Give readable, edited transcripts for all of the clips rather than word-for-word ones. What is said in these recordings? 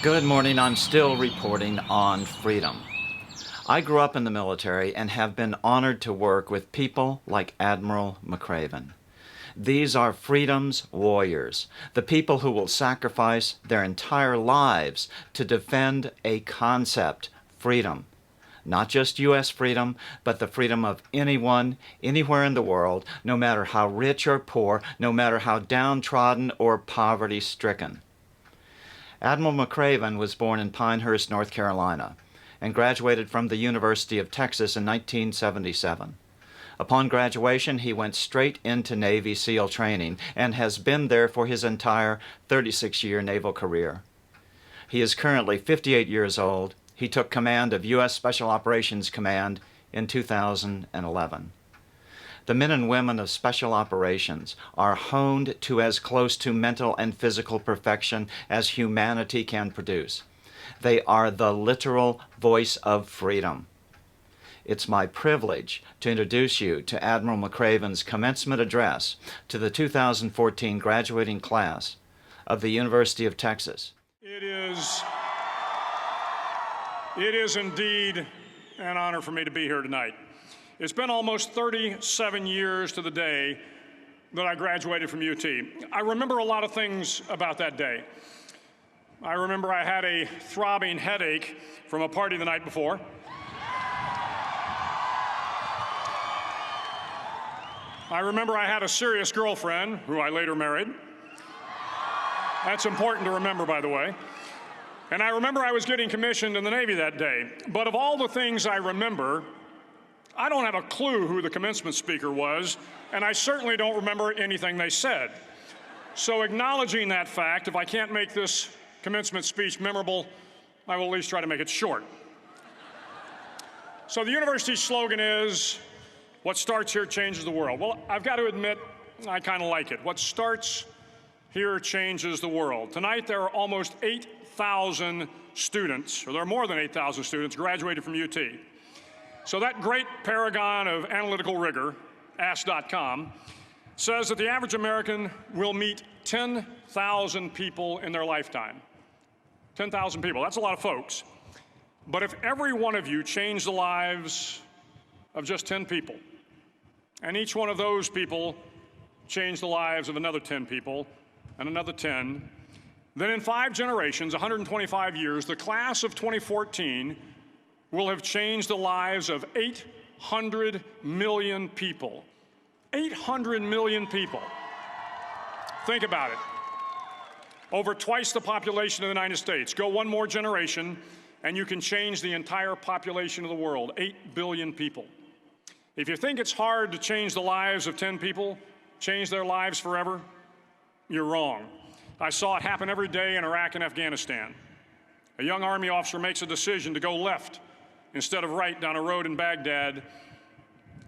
Good morning. I'm still reporting on freedom. I grew up in the military and have been honored to work with people like Admiral McRaven. These are freedom's warriors, the people who will sacrifice their entire lives to defend a concept, freedom. Not just U.S. freedom, but the freedom of anyone, anywhere in the world, no matter how rich or poor, no matter how downtrodden or poverty-stricken. Admiral McRaven was born in Pinehurst, North Carolina, and graduated from the University of Texas in 1977. Upon graduation, he went straight into Navy SEAL training and has been there for his entire 36-year naval career. He is currently 58 years old. He took command of U.S. Special Operations Command in 2011. The men and women of Special Operations are honed to as close to mental and physical perfection as humanity can produce. They are the literal voice of freedom. It's my privilege to introduce you to Admiral McRaven's commencement address to the 2014 graduating class of the University of Texas. It is indeed an honor for me to be here tonight. It's been almost 37 years to the day that I graduated from UT. I remember a lot of things about that day. I remember I had a throbbing headache from a party the night before. I remember I had a serious girlfriend, who I later married. That's important to remember, by the way. And I remember I was getting commissioned in the Navy that day. But of all the things I remember, I don't have a clue who the commencement speaker was, and I certainly don't remember anything they said. So acknowledging that fact, if I can't make this commencement speech memorable, I will at least try to make it short. So the university's slogan is, "What starts here changes the world." Well, I've got to admit, I kind of like it. What starts here changes the world. Tonight, there are almost 8,000 students, or there are more than 8,000 students graduated from UT. So that great paragon of analytical rigor, Ask.com, says that the average American will meet 10,000 people in their lifetime. 10,000 people, that's a lot of folks. But if every one of you changed the lives of just 10 people, and each one of those people changed the lives of another 10 people, and another 10, then in 5 generations, 125 years, the class of 2014 will have changed the lives of 800 million people. 800 million people. Think about it. Over twice the population of the United States. Go one more generation, and you can change the entire population of the world, 8 billion people. If you think it's hard to change the lives of 10 people, change their lives forever, you're wrong. I saw it happen every day in Iraq and Afghanistan. A young Army officer makes a decision to go left instead of right down a road in Baghdad,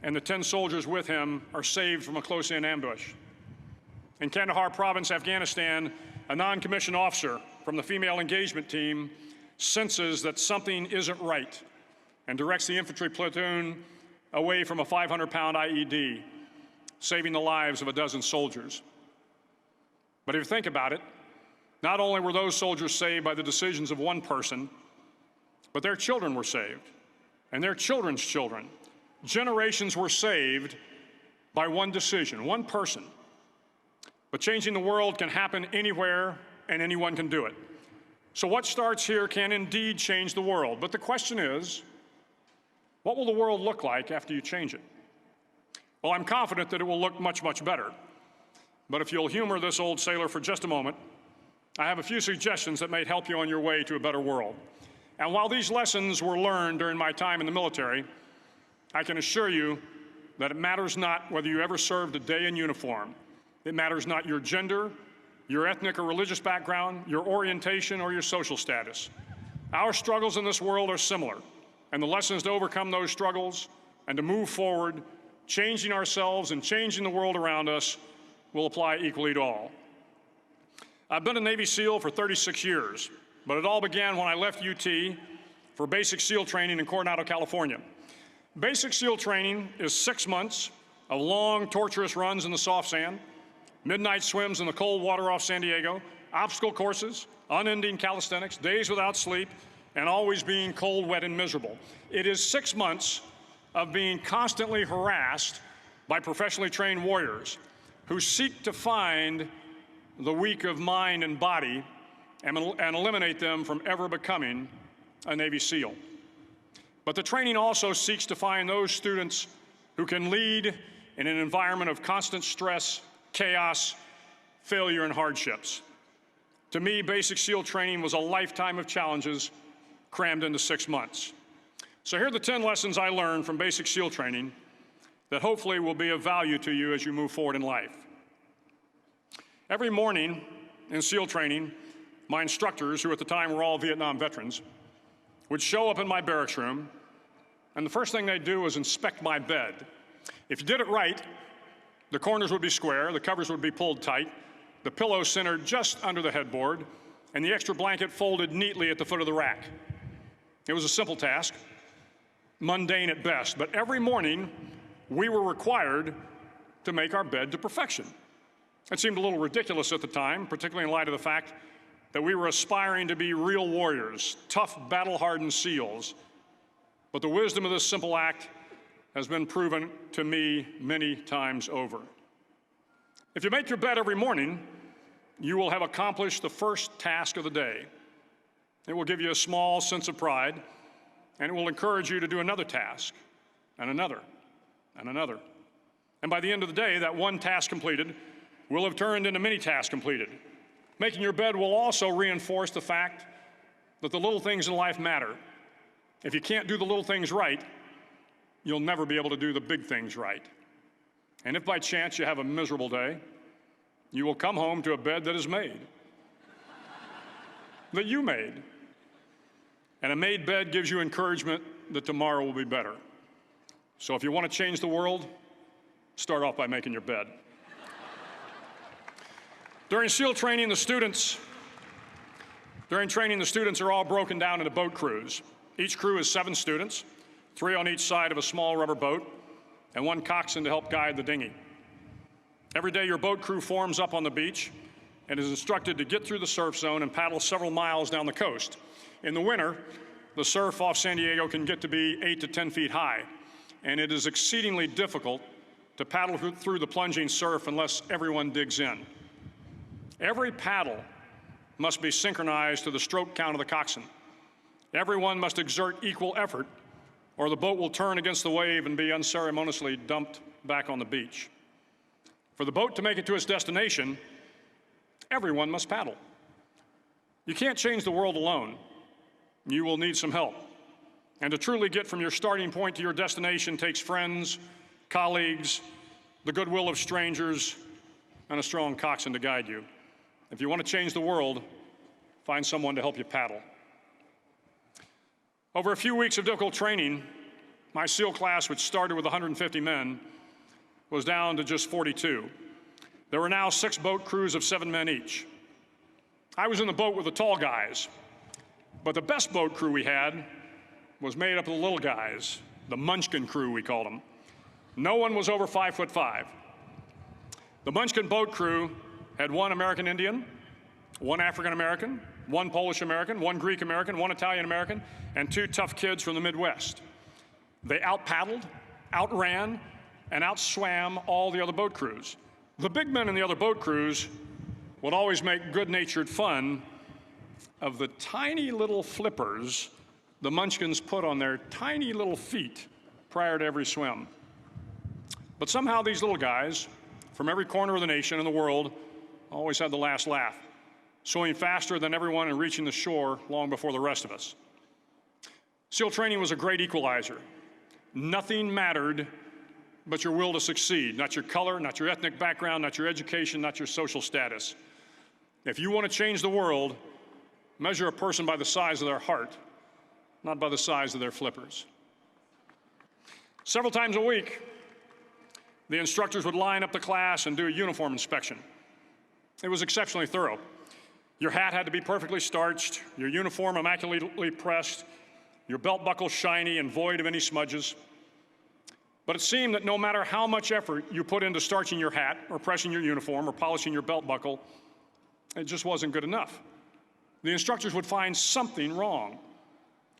and the 10 soldiers with him are saved from a close-in ambush. In Kandahar province, Afghanistan, a non-commissioned officer from the female engagement team senses that something isn't right and directs the infantry platoon away from a 500-pound IED, saving the lives of a dozen soldiers. But if you think about it, not only were those soldiers saved by the decisions of one person, but their children were saved, and their children's children. Generations were saved by one decision, one person. But changing the world can happen anywhere, and anyone can do it. So what starts here can indeed change the world. But the question is, what will the world look like after you change it? Well, I'm confident that it will look much, much better. But if you'll humor this old sailor for just a moment, I have a few suggestions that may help you on your way to a better world. And while these lessons were learned during my time in the military, I can assure you that it matters not whether you ever served a day in uniform. It matters not your gender, your ethnic or religious background, your orientation, or your social status. Our struggles in this world are similar, and the lessons to overcome those struggles and to move forward, changing ourselves and changing the world around us, will apply equally to all. I've been a Navy SEAL for 36 years, but it all began when I left UT for basic SEAL training in Coronado, California. Basic SEAL training is 6 months of long, torturous runs in the soft sand, midnight swims in the cold water off San Diego, obstacle courses, unending calisthenics, days without sleep, and always being cold, wet, and miserable. It is 6 months of being constantly harassed by professionally trained warriors who seek to find the weak of mind and body and eliminate them from ever becoming a Navy SEAL. But the training also seeks to find those students who can lead in an environment of constant stress, chaos, failure, and hardships. To me, basic SEAL training was a lifetime of challenges crammed into 6 months. So here are the 10 lessons I learned from basic SEAL training that hopefully will be of value to you as you move forward in life. Every morning in SEAL training, my instructors, who at the time were all Vietnam veterans, would show up in my barracks room, and the first thing they'd do was inspect my bed. If you did it right, the corners would be square, the covers would be pulled tight, the pillow centered just under the headboard, and the extra blanket folded neatly at the foot of the rack. It was a simple task, mundane at best, but every morning we were required to make our bed to perfection. It seemed a little ridiculous at the time, particularly in light of the fact that we were aspiring to be real warriors, tough, battle-hardened SEALs. But the wisdom of this simple act has been proven to me many times over. If you make your bed every morning, you will have accomplished the first task of the day. It will give you a small sense of pride, and it will encourage you to do another task, and another, and another. And by the end of the day, that one task completed will have turned into many tasks completed. Making your bed will also reinforce the fact that the little things in life matter. If you can't do the little things right, you'll never be able to do the big things right. And if by chance you have a miserable day, you will come home to a bed that is made, that you made. And a made bed gives you encouragement that tomorrow will be better. So if you want to change the world, start off by making your bed. During SEAL training, the students are all broken down into boat crews. Each crew is 7 students, 3 on each side of a small rubber boat, and 1 coxswain to help guide the dinghy. Every day, your boat crew forms up on the beach and is instructed to get through the surf zone and paddle several miles down the coast. In the winter, the surf off San Diego can get to be 8 to 10 feet high, and it is exceedingly difficult to paddle through the plunging surf unless everyone digs in. Every paddle must be synchronized to the stroke count of the coxswain. Everyone must exert equal effort, or the boat will turn against the wave and be unceremoniously dumped back on the beach. For the boat to make it to its destination, everyone must paddle. You can't change the world alone. You will need some help. And to truly get from your starting point to your destination takes friends, colleagues, the goodwill of strangers, and a strong coxswain to guide you. If you want to change the world, find someone to help you paddle. Over a few weeks of difficult training, my SEAL class, which started with 150 men, was down to just 42. There were now 6 boat crews of 7 men each. I was in the boat with the tall guys, but the best boat crew we had was made up of the little guys, the Munchkin crew, we called them. No one was over 5'5". The Munchkin boat crew had 1 American Indian, 1 African American, 1 Polish American, 1 Greek American, 1 Italian American, and 2 tough kids from the Midwest. They out-paddled, outran, and outswam all the other boat crews. The big men in the other boat crews would always make good-natured fun of the tiny little flippers the Munchkins put on their tiny little feet prior to every swim. But somehow these little guys from every corner of the nation and the world always had the last laugh, swimming faster than everyone and reaching the shore long before the rest of us. SEAL training was a great equalizer. Nothing mattered but your will to succeed, not your color, not your ethnic background, not your education, not your social status. If you want to change the world, measure a person by the size of their heart, not by the size of their flippers. Several times a week, the instructors would line up the class and do a uniform inspection. It was exceptionally thorough. Your hat had to be perfectly starched, your uniform immaculately pressed, your belt buckle shiny and void of any smudges. But it seemed that no matter how much effort you put into starching your hat or pressing your uniform or polishing your belt buckle, It just wasn't good enough. The instructors would find something wrong.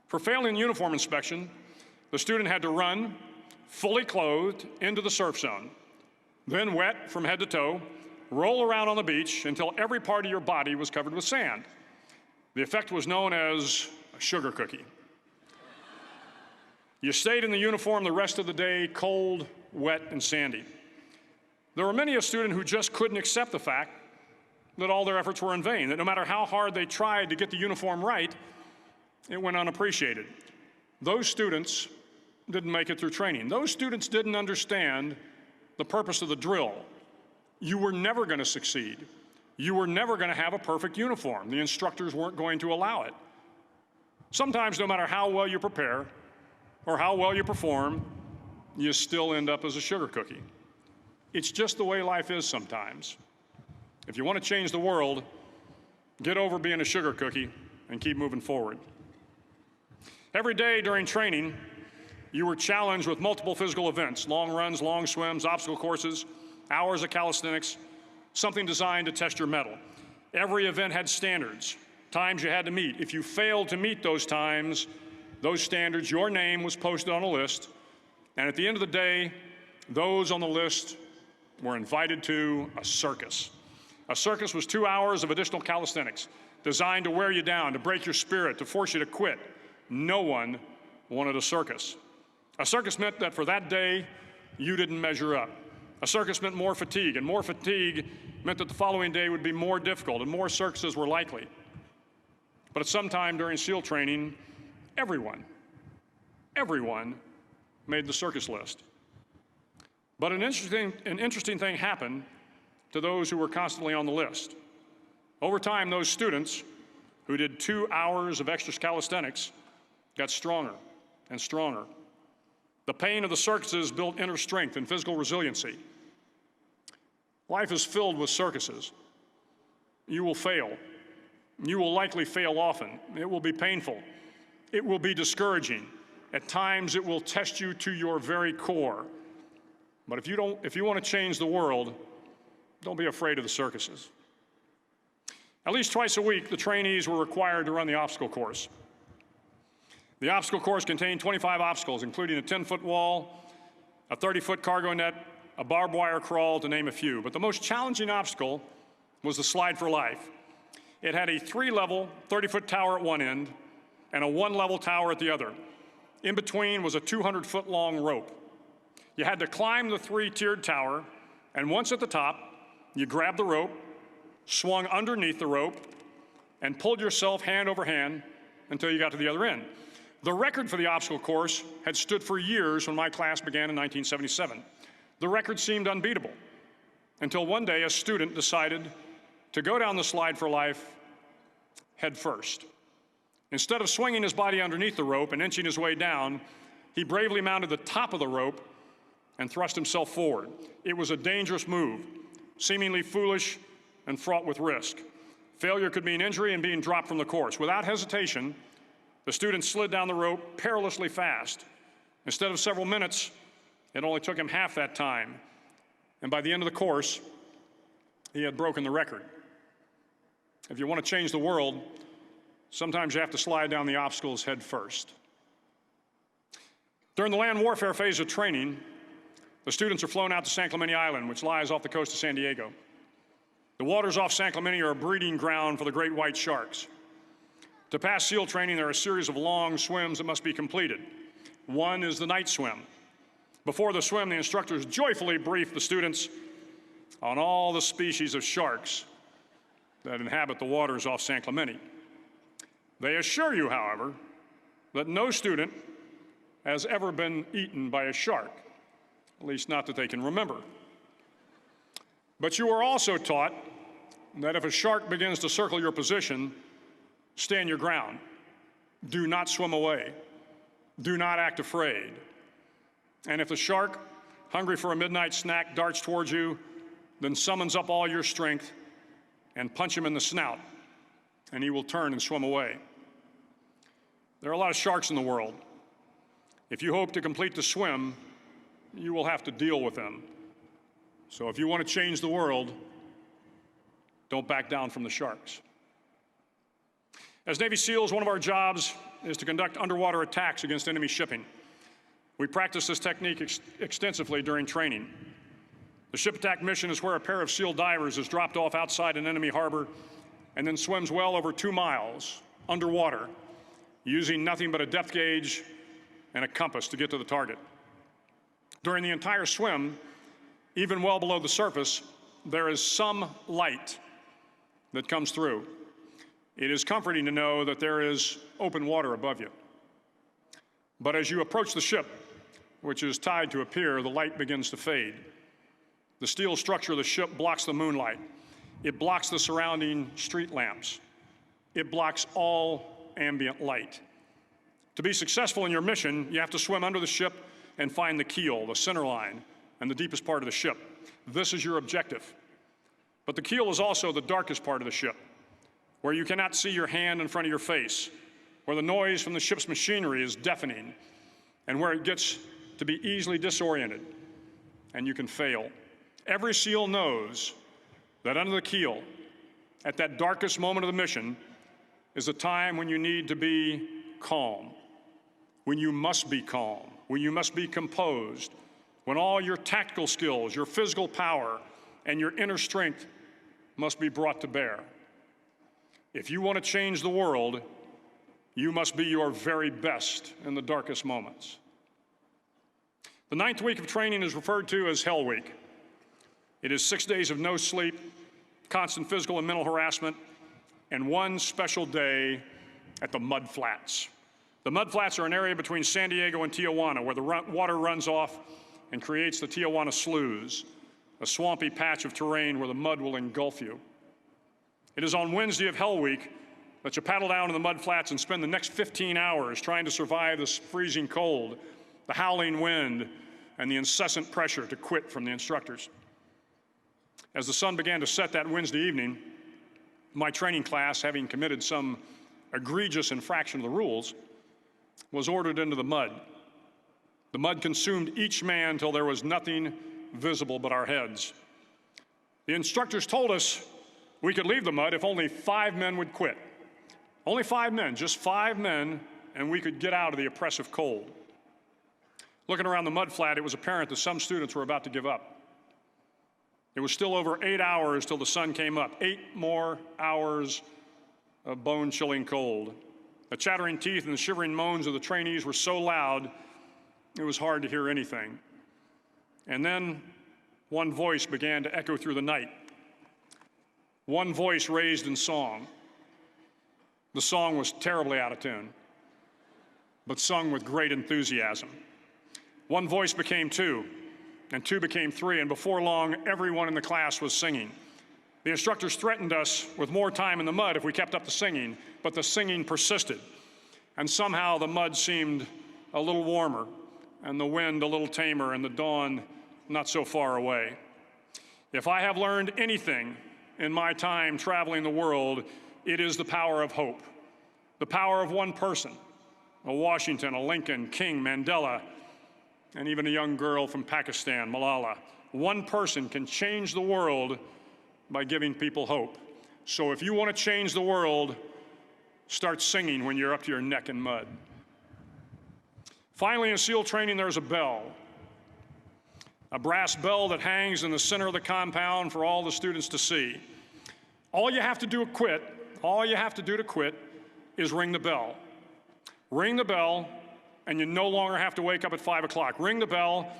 For failing uniform inspection, the student had to run, fully clothed, into the surf zone, then wet from head to toe, roll around on the beach until every part of your body was covered with sand. The effect was known as a sugar cookie. You stayed in the uniform the rest of the day, cold, wet, and sandy. There were many a student who just couldn't accept the fact that all their efforts were in vain, that no matter how hard they tried to get the uniform right, it went unappreciated. Those students didn't make it through training. Those students didn't understand the purpose of the drill. You were never going to succeed. You were never going to have a perfect uniform. The instructors weren't going to allow it. Sometimes, no matter how well you prepare or how well you perform, you still end up as a sugar cookie. It's just the way life is sometimes. If you want to change the world, get over being a sugar cookie and keep moving forward. Every day during training, you were challenged with multiple physical events: long runs, long swims, obstacle courses, hours of calisthenics, something designed to test your mettle. Every event had standards, times you had to meet. If you failed to meet those times, those standards, your name was posted on a list, and at the end of the day, those on the list were invited to a circus. A circus was 2 hours of additional calisthenics, designed to wear you down, to break your spirit, to force you to quit. No one wanted a circus. A circus meant that for that day, you didn't measure up. A circus meant more fatigue, and more fatigue meant that the following day would be more difficult, and more circuses were likely. But at some time during SEAL training, everyone made the circus list. But an interesting thing happened to those who were constantly on the list. Over time, those students who did 2 hours of extra calisthenics got stronger and stronger. The pain of the circuses built inner strength and physical resiliency. Life is filled with circuses. You will fail. You will likely fail often. It will be painful. It will be discouraging. At times, it will test you to your very core. But if you want to change the world, don't be afraid of the circuses. At least twice a week, the trainees were required to run the obstacle course. The obstacle course contained 25 obstacles, including a 10-foot wall, a 30-foot cargo net, a barbed wire crawl, to name a few. But the most challenging obstacle was the slide for life. It had a 3-level, 30-foot tower at one end and a 1-level tower at the other. In between was a 200-foot-long rope. You had to climb the 3-tiered tower, and once at the top, you grabbed the rope, swung underneath the rope, and pulled yourself hand over hand until you got to the other end. The record for the obstacle course had stood for years when my class began in 1977. The record seemed unbeatable until one day a student decided to go down the slide for life head first. Instead of swinging his body underneath the rope and inching his way down, he bravely mounted the top of the rope and thrust himself forward. It was a dangerous move, seemingly foolish and fraught with risk. Failure could mean injury and being dropped from the course. Without hesitation, the student slid down the rope perilously fast. Instead of several minutes, it only took him half that time. And by the end of the course, he had broken the record. If you want to change the world, sometimes you have to slide down the obstacles head first. During the land warfare phase of training, the students are flown out to San Clemente Island, which lies off the coast of San Diego. The waters off San Clemente are a breeding ground for the great white sharks. To pass SEAL training, there are a series of long swims that must be completed. One is the night swim. Before the swim, the instructors joyfully brief the students on all the species of sharks that inhabit the waters off San Clemente. They assure you, however, that no student has ever been eaten by a shark, at least not that they can remember. But you are also taught that if a shark begins to circle your position, stand your ground. Do not swim away. Do not act afraid. And if the shark, hungry for a midnight snack, darts towards you, then summons up all your strength and punch him in the snout, and he will turn and swim away. There are a lot of sharks in the world. If you hope to complete the swim, you will have to deal with them. So if you want to change the world, Don't back down from the sharks. As Navy SEALs, one of our jobs is to conduct underwater attacks against enemy shipping. We practice this technique extensively during training. The ship attack mission is where a pair of SEAL divers is dropped off outside an enemy harbor and then swims well over 2 miles underwater, using nothing but a depth gauge and a compass to get to the target. During the entire swim, even well below the surface, there is some light that comes through. It is comforting to know that there is open water above you. But as you approach the ship, which is tied to a pier, the light begins to fade. The steel structure of the ship blocks the moonlight. It blocks the surrounding street lamps. It blocks all ambient light. To be successful in your mission, you have to swim under the ship and find the keel, the center line, and the deepest part of the ship. This is your objective. But the keel is also the darkest part of the ship, where you cannot see your hand in front of your face, where the noise from the ship's machinery is deafening, and where it gets to be easily disoriented, and you can fail. Every SEAL knows that under the keel, at that darkest moment of the mission, is a time when you need to be calm, when you must be calm, when you must be composed, when all your tactical skills, your physical power, and your inner strength must be brought to bear. If you want to change the world, you must be your very best in the darkest moments. The 9th week of training is referred to as Hell Week. It is 6 days of no sleep, constant physical and mental harassment, and one special day at the Mud Flats. The Mud Flats are an area between San Diego and Tijuana where the water runs off and creates the Tijuana Sloughs, a swampy patch of terrain where the mud will engulf you. It is on Wednesday of Hell Week that you paddle down to the Mud Flats and spend the next 15 hours trying to survive this freezing cold, the howling wind, and the incessant pressure to quit from the instructors. As the sun began to set that Wednesday evening, my training class, having committed some egregious infraction of the rules, was ordered into the mud. The mud consumed each man till there was nothing visible but our heads. The instructors told us we could leave the mud if only 5 men would quit. Only 5 men, just 5 men, and we could get out of the oppressive cold. Looking around the mud flat, it was apparent that some students were about to give up. It was still over 8 hours till the sun came up. 8 more hours of bone-chilling cold. The chattering teeth and the shivering moans of the trainees were so loud, it was hard to hear anything. And then one voice began to echo through the night. One voice raised in song. The song was terribly out of tune, but sung with great enthusiasm. One voice became 2, and 2 became 3, and before long, everyone in the class was singing. The instructors threatened us with more time in the mud if we kept up the singing, but the singing persisted. And somehow the mud seemed a little warmer, and the wind a little tamer, and the dawn not so far away. If I have learned anything in my time traveling the world, it is the power of hope. The power of one person, a Washington, a Lincoln, King, Mandela, and even a young girl from Pakistan, Malala. One person can change the world by giving people hope. So if you want to change the world, start singing when you're up to your neck in mud. Finally, in SEAL training, there's a bell. A brass bell that hangs in the center of the compound for all the students to see. All you have to do to quit is ring the bell. Ring the bell, and you no longer have to wake up at 5 o'clock. Ring the bell,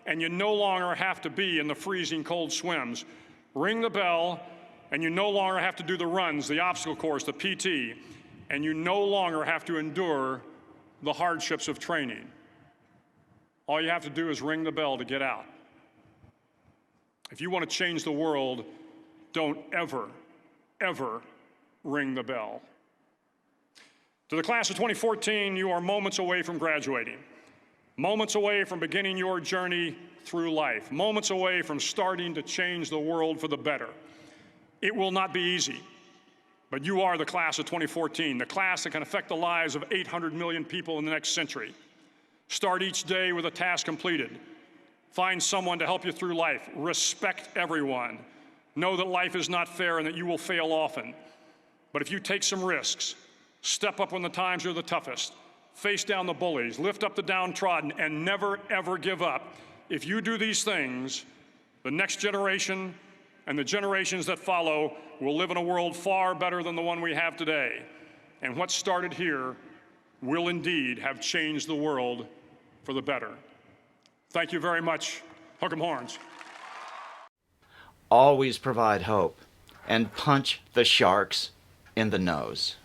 and you no longer have to be in the freezing cold swims. Ring the bell, and you no longer have to do the runs, the obstacle course, the PT, and you no longer have to endure the hardships of training. All you have to do is ring the bell to get out. If you want to change the world, don't ever, ever ring the bell. To the class of 2014, you are moments away from graduating, moments away from beginning your journey through life, moments away from starting to change the world for the better. It will not be easy, but you are the class of 2014, the class that can affect the lives of 800 million people in the next century. Start each day with a task completed. Find someone to help you through life. Respect everyone. Know that life is not fair and that you will fail often. But if you take some risks, step up when the times are the toughest, face down the bullies, lift up the downtrodden, and never, ever give up, if you do these things, the next generation and the generations that follow will live in a world far better than the one we have today. And what started here will indeed have changed the world for the better. Thank you very much. Hook 'em horns. Always provide hope and punch the sharks in the nose.